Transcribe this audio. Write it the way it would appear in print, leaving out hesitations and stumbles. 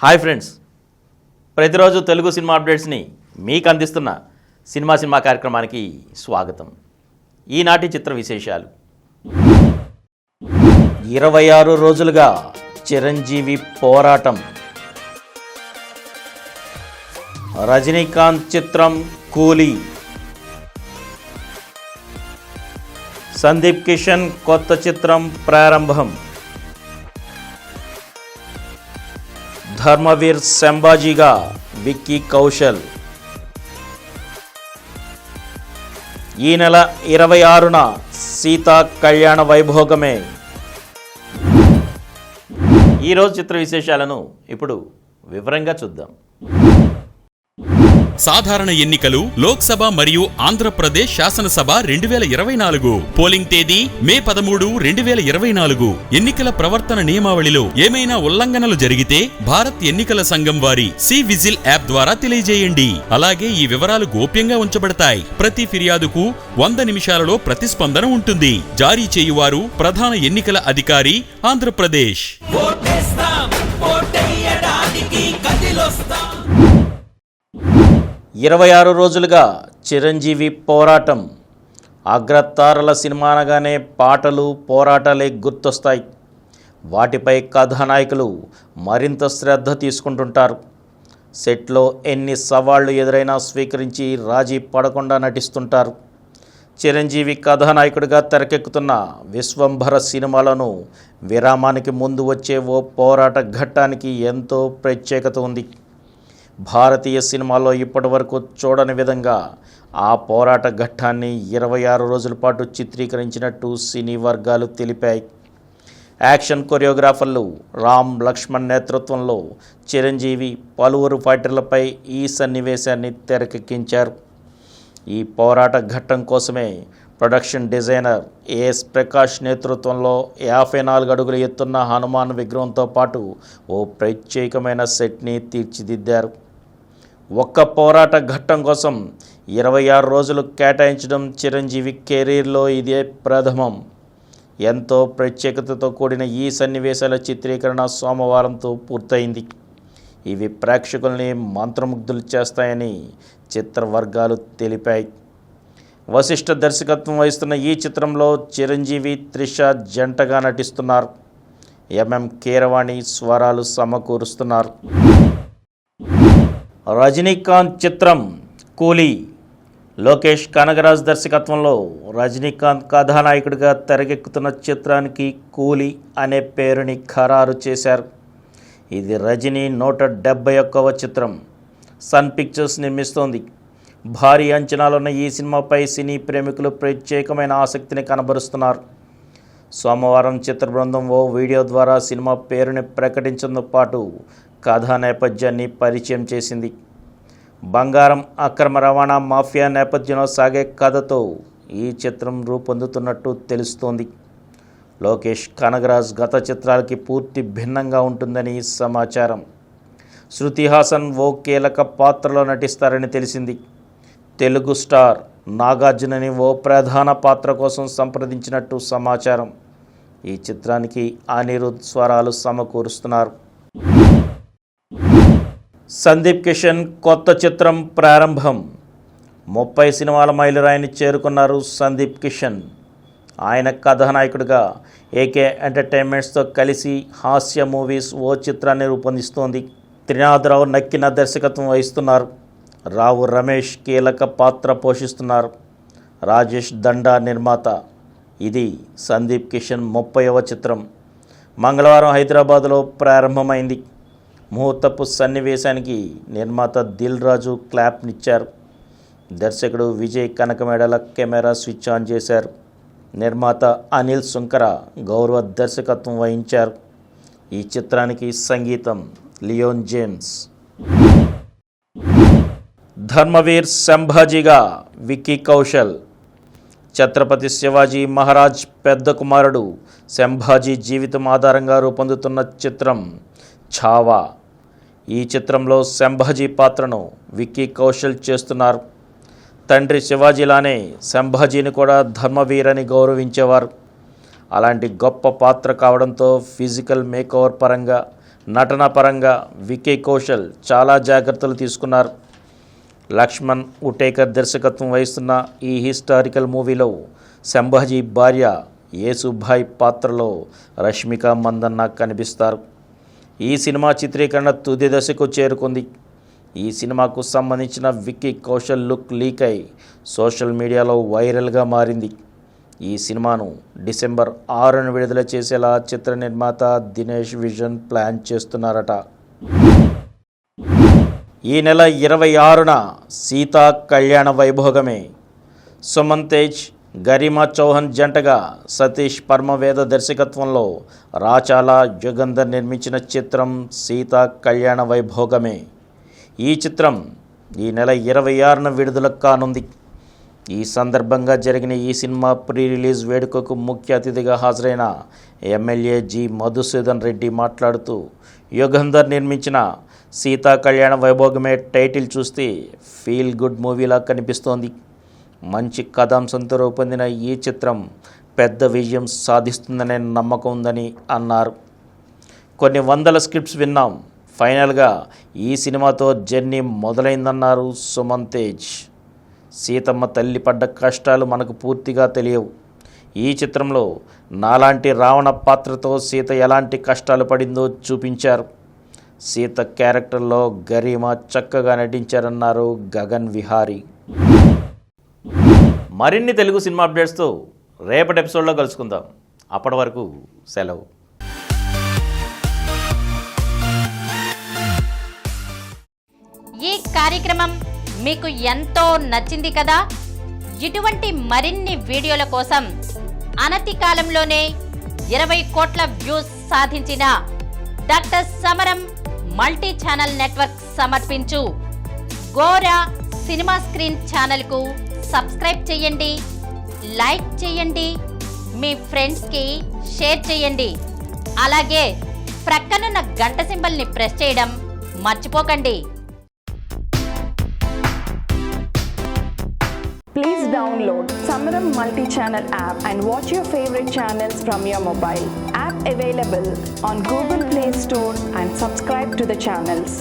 Hi friends, ప్రతిరోజు Telugu cinema అప్డేట్స్ని మీకు అందిస్తున్న సినిమా కార్యక్రమానికి స్వాగతం. ఈనాటి చిత్ర విశేషాలు. 26 రోజులుగా చిరంజీవి పోరాటం. రజనీకాంత్ చిత్రం కూలీ. సందీప్ కిషన్ కొత్త చిత్రం ప్రారంభం. ధర్మవీర్ సంభాజీగా విక్కీ కౌశల్. ఈ నెల 26న సీతా కళ్యాణ వైభోగమే. ఈరోజు చిత్ర విశేషాలను ఇప్పుడు వివరంగా చూద్దాం. సాధారణ ఎన్నికలు లోక్సభ మరియు ఆంధ్రప్రదేశ్ శాసనసభ 2024. పోలింగ్ తేదీ మే 13, 2024. ఎన్నికల ప్రవర్తన నియమావళిలో ఏమైనా ఉల్లంఘనలు జరిగితే భారత్ ఎన్నికల సంఘం వారి సి విజిల్ యాప్ ద్వారా తెలియజేయండి. అలాగే ఈ వివరాలు గోప్యంగా ఉంచబడతాయి. ప్రతి ఫిర్యాదుకు 100 నిమిషాలలో ప్రతిస్పందన ఉంటుంది. జారీ చేయువారు ప్రధాన ఎన్నికల అధికారి, ఆంధ్రప్రదేశ్. 26 రోజులుగా చిరంజీవి పోరాటం. అగ్రతారల సినిమా అనగానే పాటలు, పోరాటాలే గుర్తొస్తాయి. వాటిపై కథానాయకులు మరింత శ్రద్ధ తీసుకుంటుంటారు. సెట్లో ఎన్ని సవాళ్లు ఎదురైనా స్వీకరించి రాజీ పడకుండా నటిస్తుంటారు. చిరంజీవి కథానాయకుడిగా తెరకెక్కుతున్న విశ్వంభర సినిమాలను విరామానికి ముందు వచ్చే ఓ పోరాట ఘట్టానికి ఎంతో ప్రత్యేకత ఉంది. భారతీయ సినిమాలో ఇప్పటివరకు చూడని విధంగా ఆ పోరాట ఘట్టాన్ని 26 రోజుల పాటు చిత్రీకరించినట్టు సినీ వర్గాలు తెలిపాయి. యాక్షన్ కొరియోగ్రాఫర్లు రామ్ లక్ష్మణ్ నేతృత్వంలో చిరంజీవి పలువురు ఫైటర్లపై ఈ సన్నివేశాన్ని తెరకెక్కించారు. ఈ పోరాట ఘట్టం కోసమే ప్రొడక్షన్ డిజైనర్ ఏఎస్ ప్రకాష్ నేతృత్వంలో 54 అడుగులు ఎత్తున్న హనుమాన్ విగ్రహంతో పాటు ఓ ప్రత్యేకమైన సెట్ని తీర్చిదిద్దారు. ఒక్క పోరాట ఘట్టం కోసం 26 రోజులు కేటాయించడం చిరంజీవి కెరీర్లో ఇదే ప్రథమం. ఎంతో ప్రత్యేకతతో కూడిన ఈ సన్నివేశాల చిత్రీకరణ సోమవారంతో పూర్తయింది. ఇవి ప్రేక్షకుల్ని మంత్రముగ్ధులు చేస్తాయని చిత్రవర్గాలు తెలిపాయి. వశిష్ఠ దర్శకత్వం వహిస్తున్న ఈ చిత్రంలో చిరంజీవి, త్రిష జంటగా నటిస్తున్నారు. ఎంఎం కీరవాణి స్వరాలు సమకూరుస్తున్నారు. రజనీకాంత్ చిత్రం కూలీ. లోకేష్ కనగరాజ్ దర్శకత్వంలో రజనీకాంత్ కథానాయకుడిగా తెరకెక్కుతున్న చిత్రానికి కూలీ అనే పేరుని ఖరారు చేశారు. ఇది రజనీ 171వ చిత్రం. సన్ పిక్చర్స్ నిర్మిస్తోంది. భారీ అంచనాలున్న ఈ సినిమాపై సినీ ప్రేమికులు ప్రత్యేకమైన ఆసక్తిని కనబరుస్తున్నారు. సోమవారం చిత్ర బృందం ఓ వీడియో ద్వారా సినిమా పేరుని ప్రకటించడంతో పాటు కథా నేపథ్యాన్ని పరిచయం చేసింది. బంగారం అక్రమ రవాణా మాఫియా నేపథ్యంలో సాగే కథతో ఈ చిత్రం రూపొందుతున్నట్టు తెలుస్తోంది. లోకేష్ కనగరాజ్ గత చిత్రాలకి పూర్తి భిన్నంగా ఉంటుందని సమాచారం. శృతి హాసన్ ఓ కీలక పాత్రలో నటిస్తారని తెలిసింది. తెలుగు స్టార్ నాగార్జునని ఓ ప్రధాన పాత్ర కోసం సంప్రదించినట్టు సమాచారం. ఈ చిత్రానికి అనిరుద్ స్వరాలు సమకూరుస్తున్నారు. సందీప్ కిషన్ కొత్త చిత్రం ప్రారంభం. 30 సినిమాల మైలురాయిని చేరుకున్నారు సందీప్ కిషన్. ఆయన కథానాయకుడిగా ఏకే ఎంటర్టైన్మెంట్స్తో కలిసి హాస్య మూవీస్ ఓ చిత్రాన్ని రూపొందిస్తోంది. త్రినాథరావు నక్కిన దర్శకత్వం వహిస్తున్నారు. రావు రమేష్ కీలక పాత్ర పోషిస్తున్నారు. రాజేష్ దండా నిర్మాత. ఇది సందీప్ కిషన్ 30వ చిత్రం. మంగళవారం హైదరాబాద్లో ప్రారంభమైంది. ముహూర్తపు సన్నివేశానికి నిర్మాత దిల్ రాజు క్లాప్నిచ్చారు. దర్శకుడు Vijay Kanakamedala camera switch on చేశారు. నిర్మాత అనిల్ సుంకర గౌరవ దర్శకత్వం వహించారు. ఈ చిత్రానికి సంగీతం లియోన్ జేమ్స్. ధర్మవీర్ సంభాజీగా విక్కీ కౌశల్. ఛత్రపతి శివాజీ మహారాజ్ పెద్ద కుమారుడు సంభాజీ జీవితం ఆధారంగా రూపొందుతున్న చిత్రం ఛావా. ఈ చిత్రంలో సంభాజీ పాత్రను విక్కీ కౌశల్ చేస్తున్నారు. తండ్రి శివాజీలానే సంభాజీని కూడా ధర్మవీర్ అని గౌరవించేవారు. అలాంటి గొప్ప పాత్ర కావడంతో ఫిజికల్ మేకోవర్ పరంగా నటన పరంగా విక్కీ కౌశల్ చాలా జాగ్రత్తలు తీసుకున్నారు. లక్ష్మణ్ ఉటేకర్ దర్శకత్వం వహిస్తున్న ఈ హిస్టారికల్ మూవీలో సంభాజీ భార్య యేసుభాయ్ పాత్రలో రష్మిక మందన్న కనిపిస్తారు. ఈ సినిమా చిత్రీకరణ తుది దశకు చేరుకుంది. ఈ సినిమాకు సంబంధించిన విక్కీ కౌశల్ లుక్ లీక్ అయి సోషల్ మీడియాలో వైరల్గా మారింది. ఈ సినిమాను డిసెంబర్ 6న విడుదల చేసేలా చిత్ర నిర్మాత దినేష్ విజన్ ప్లాన్ చేస్తున్నారట. ఈ నెల 26న సీతా కళ్యాణ వైభోగమే. సుమన్ తేజ్, గరిమా చౌహాన్ జంటగా సతీష్ పరమవేద దర్శకత్వంలో రాచాల యుగంధర్ నిర్మించిన చిత్రం సీతా కళ్యాణ వైభోగమే. ఈ చిత్రం ఈ నెల 26న విడుదల కానుంది. ఈ సందర్భంగా జరిగిన ఈ సినిమా ప్రీ రిలీజ్ వేడుకకు ముఖ్య అతిథిగా హాజరైన ఎమ్మెల్యే జి మధుసూదన్ రెడ్డి మాట్లాడుతూ యుగంధర్ నిర్మించిన సీతా కళ్యాణ వైభోగమే టైటిల్ చూస్తే ఫీల్ గుడ్ మూవీలా కనిపిస్తోంది. మంచి కథాంశంతో రూపొందిన ఈ చిత్రం పెద్ద విజయం సాధిస్తుందనే నమ్మకం ఉందని అన్నారు. కొన్ని వందల స్క్రిప్ట్స్ విన్నాం, ఫైనల్గా ఈ సినిమాతో జర్నీ మొదలైందన్నారు సుమన్ తేజ్. సీతమ్మ తల్లి పడ్డ కష్టాలు మనకు పూర్తిగా తెలియవు. ఈ చిత్రంలో నాలాంటి రావణ పాత్రతో సీత ఎలాంటి కష్టాలు పడిందో చూపించారు. సీత క్యారెక్టర్లో గరిమా చక్కగా నటించారన్నారు గగన్ విహారీ. మరిన్ని తెలుగు సినిమా అప్డేట్స్తో రేపటి ఎపిసోడ్లో కలుసుకుందాం. అప్పటి వరకు సెలవు. ఈ కార్యక్రమం మీకు ఎంతో నచ్చింది కదా? ఇటువంటి మరిన్ని వీడియోల కోసం అనతి కాలంలోనే 20 కోట్ల వ్యూస్ సాధించిన డాక్టర్ సమరం మల్టీ ఛానల్ నెట్వర్క్ సమర్పించు గోరా సినిమా స్క్రీన్ ఛానల్కు సబ్స్క్రైబ్ చేయండి, లైక్ చేయండి, మీ ఫ్రెండ్స్కి షేర్ చేయండి. అలాగే ప్రక్కనున్న గంట సింబల్ని ప్రెస్ చేయడం మర్చిపోకండి. Please download Samaram multi-channel app and watch your favorite channels from your mobile. App available on Google Play Store and subscribe to the channels.